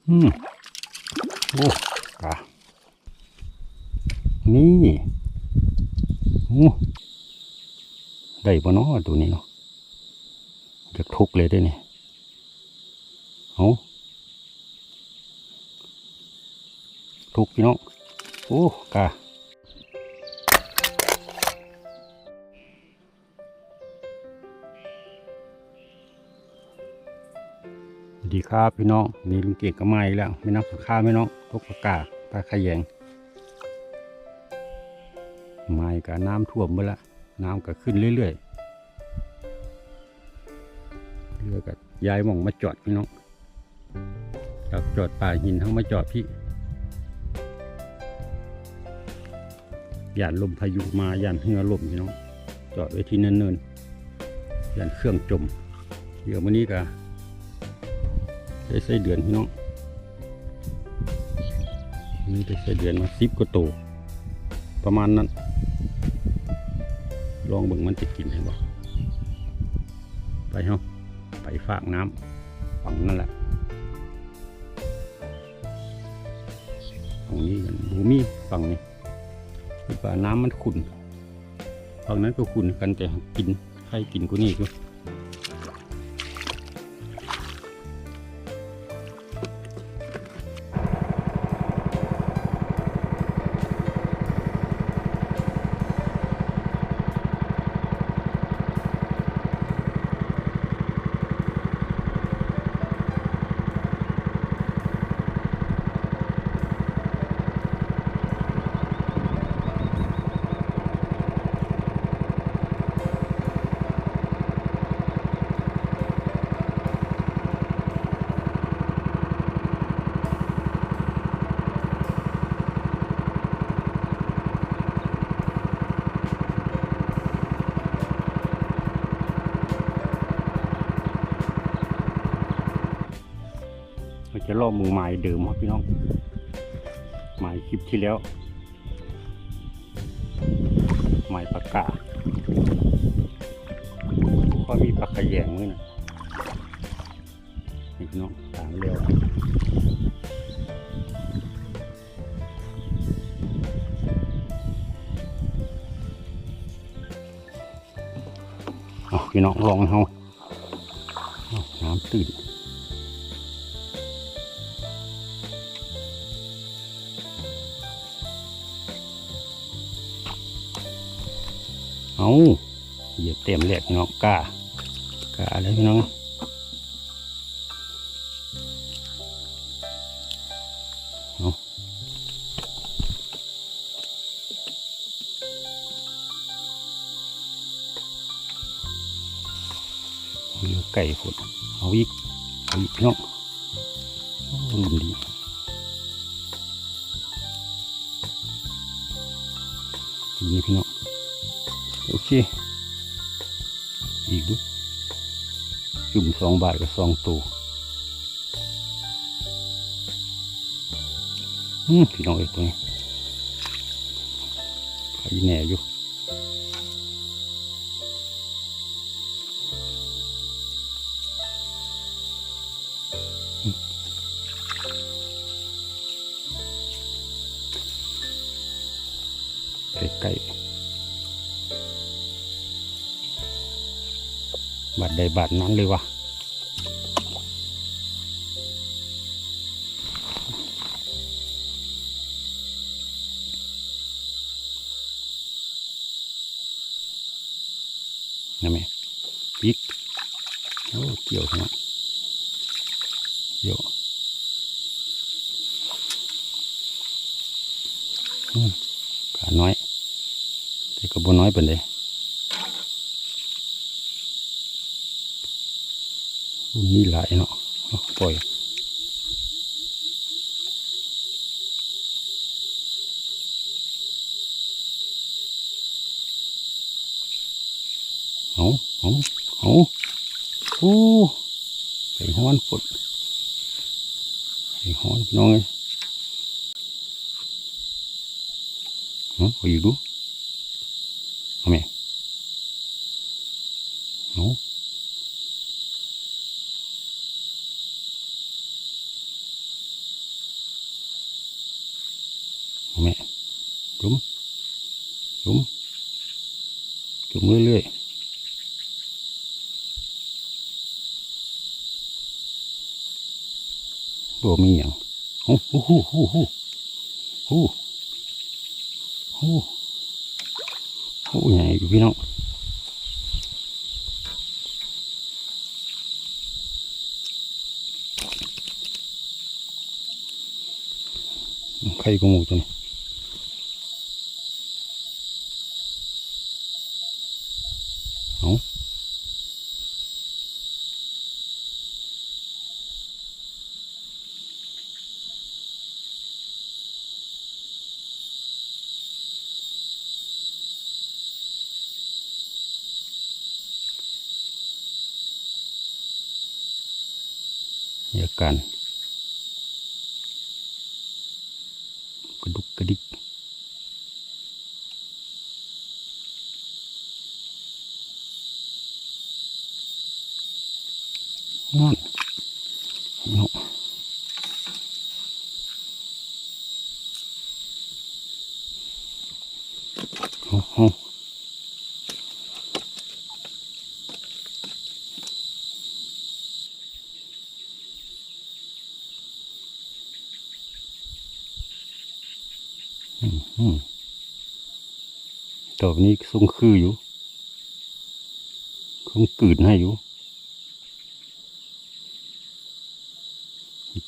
โอ้ปลานี่โอ้ได้ปะเนาะตัวนี้เนาะจะทุกเลยได้เนี่ยเอาทุกพี่น้องโอ้กาสวัสดีครับพี่น้องมีลุงเก่งก็มาอีกแล้วไม่นับข้าไม่น้องทุกปากกาปลาขยงไม่กับน้ำท่วมไปละน้ำก็ขึ้นเรื่อยๆเรือกับย้ายหม่องมาจอดพี่น้องจากจอดป่าหินทั้งมาจอดพี่หยาดลมพายุมาหยาดเรือลมพี่น้องจอดไว้ที่เนินๆหยาดเครื่องจมเดี๋ยววันนี้ก็ได้ใส่เดือนพี่น้องนี่ได้ใส่เดือนมา10 กว่าตัวประมาณนั้นลองเบิ่งมันจะกินเห็นบ่ไปเฮาไปฝากน้ำฝั่งนั่นแหละฝั่งนี้กันบูมีฝั่งนี้คือว่าน้ำมันขุ่นฝั่งนั้นก็ขุ่นกันแต่กินใครกินกูนี่กูเราจะล่อมือไม้เดิมครับพี่น้องไม้คลิปที่แล้วไม้ปากกาก็มีปลาขยงมือนะนี่พี่น้องตามเร็วพี่น้องลองเขาน้ำตื่นเอาเหยียบเต็มแหลกพี่น้องกาอะไรพี่น้องเอาเลี้ยวไก่ฝนเอาอีกพี่น้องรุ่นดีนี่พี่น้องโอเคอีกดูจุ่ม2 บาทกับ2 ตัวพี่น้องอีกตัวนี้ขายแหน่อยู่ใกล้บาทใดบาทนั้นเลยวะนะแม่ปิกโอ้เกี่ยวนะเกี่ยวขาน้อยแต่ก็บ่น้อยเป็นเลยนี่หลายเนาะปล่อยเอาโอ้ไปห้อนฝนไปห้อนน้องเลยไปอยู่ดูเอาไหมเอา จุ่มจุ่มจุ่มเรื่อยๆบ่มีอย่างโอ้โหโอ้โหโอ้โหโอ้โหใหญ่อยู่พี่น้องไข่กูหมูตัวนี้เอาอาการกระดุกกระดิกนั่นเนาะเอาต่อไปนี้ทรงคืออยู่คงกืดให้อยู่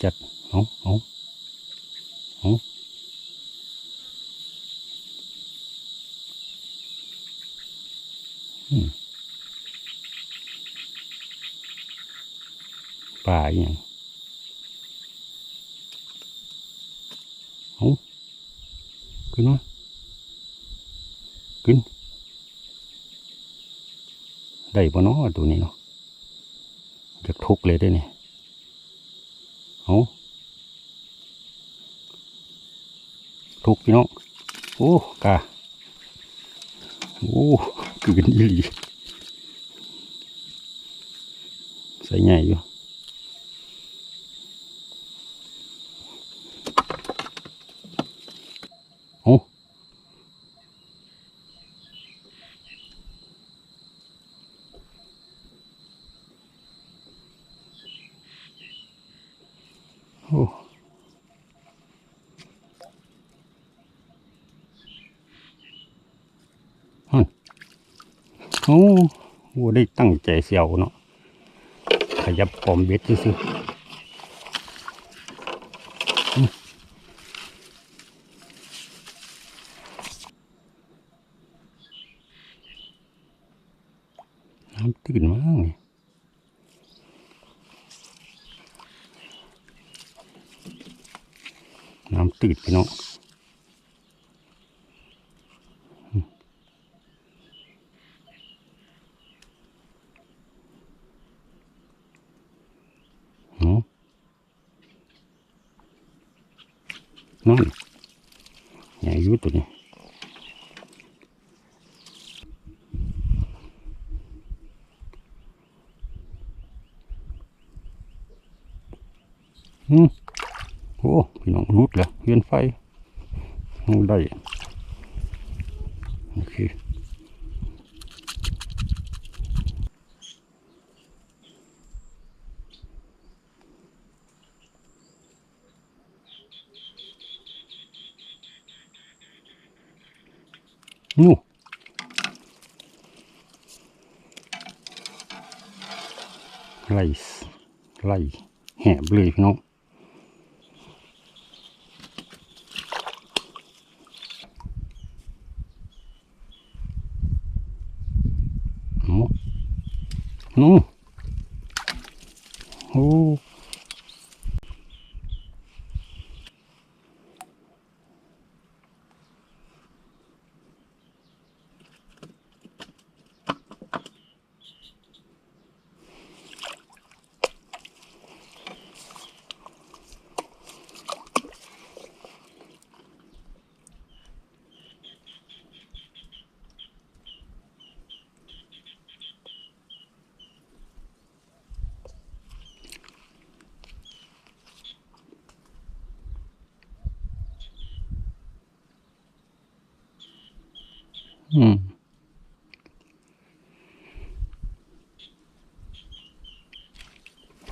จัดเอาป่าอย่างเอาขึ้นมาขึ้นได้ปะเนาะตัวนี้เนาะจะทุกเลยได้เนี่ยเอาทุกพี่น้องโอ้กาโอ้กืนอีหลีใส่ใหญ่อยู่โอ้โอ้ฮั่นโอ้โหได้ตั้งใจเสียวเนาะขยับปอมเบ็ดซื้อน้ำตื่นมากนี่น้ำตื่นพี่น้องเนาะนั่นใหญ่อยู่ตัวนี้โอ้พี่น้องรุดแล้วเวียนไฟได้โอเคนู่ไล่ไล่แหบเลยพี่น้องนู่โอ้ อืม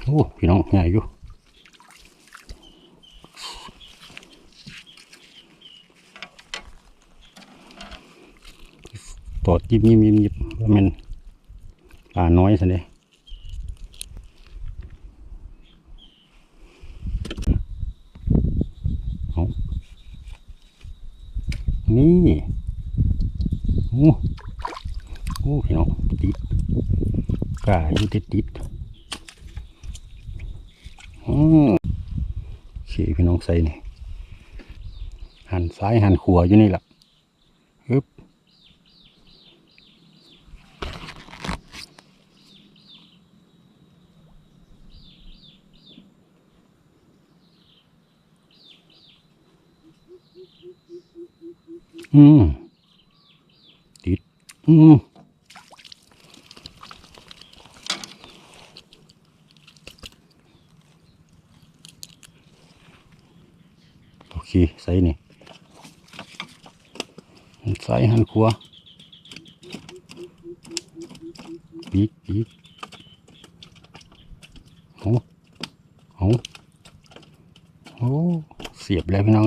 โอ้พี่น้องใหญ่อยู่ตอดยิบยิบยิบยิบว่ามันปลาน้อยสิเนี่ยเอานี่โอ้โอ้พี่น้องติดกาอยู่ติดอืมโอเคพี่น้องใส่นี่หันซ้ายหันขวาอยู่นี่แหละฮึบอืมติดอืมโอเคใส่นี่หันซ้ายหันขวาปีกโอ้โอ้โอ้เสียบแล้วพี่น้อง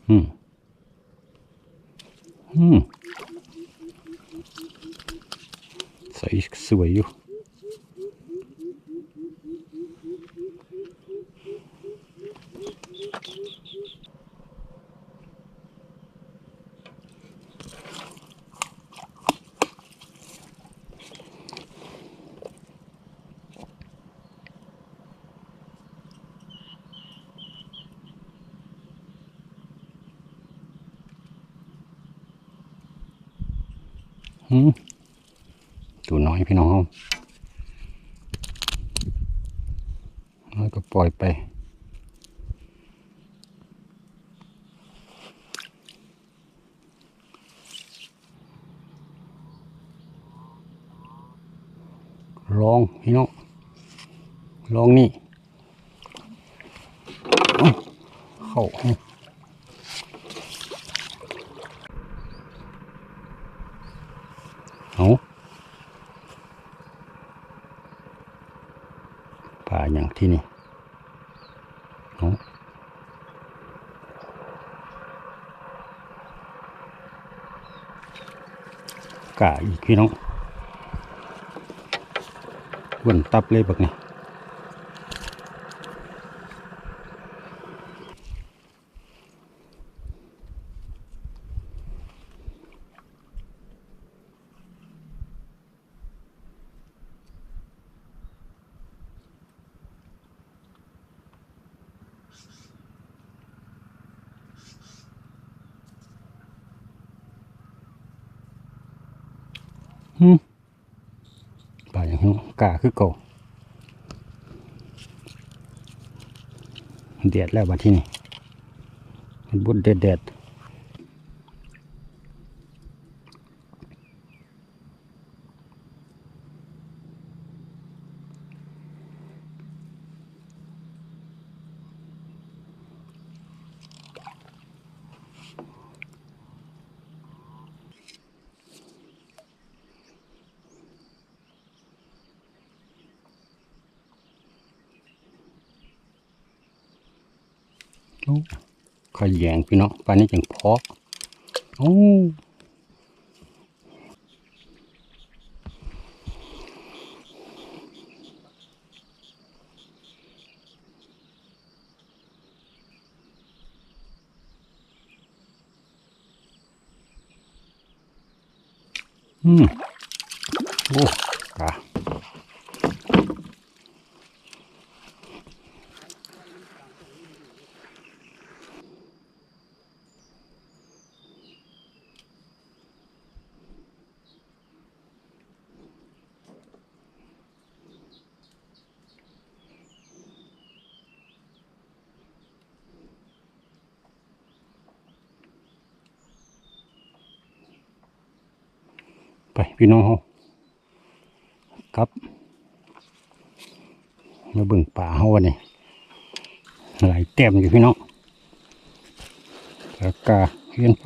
อืมอืมใส่สวยอยู่อืมตัวน้อยพี่น้องแล้วก็ปล่อยไปลองพี่น้องลองนี่เข้าเอาป่าอย่างที่นี่เอากะอีกพี่น้องวนตับเลยแบบนี้ป่าอย่างนี้กะคือเก่าเดือดแล้วบัดที่นี่บุดเด็ดขยแยงพี่น้องป่านนี้จังพอโอ้โอ้กะ พี่น้องเขาครับมาเบิ่งป่าเขาวันนี้หลายแต้มอยู่พี่น้องกาเวียนไฟ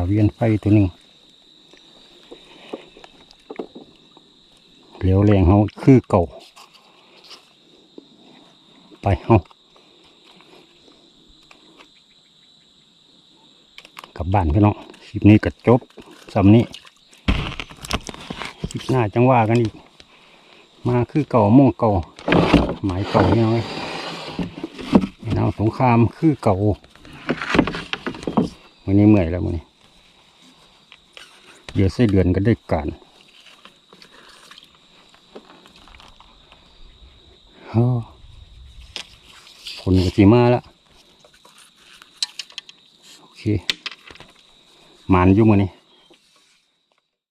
เวียนไฟตัวหนึ่งเหลวแรงเขาคือเก่าไปเขากลับบ้านพี่น้องคลิปนี้ก็จบสำนี้คลิปหน้าจังว่ากันอีกมาคือเก่าม่วงเก่าหมายเก่าพี่น้องน้ำสงครามคือเก่าวันนี้เมื่อยแล้ววันนี้เดี๋ยวไส้เดือนก็ได้การคนก็จีมาแล้วโอเคหมานอยู่มื้อนี้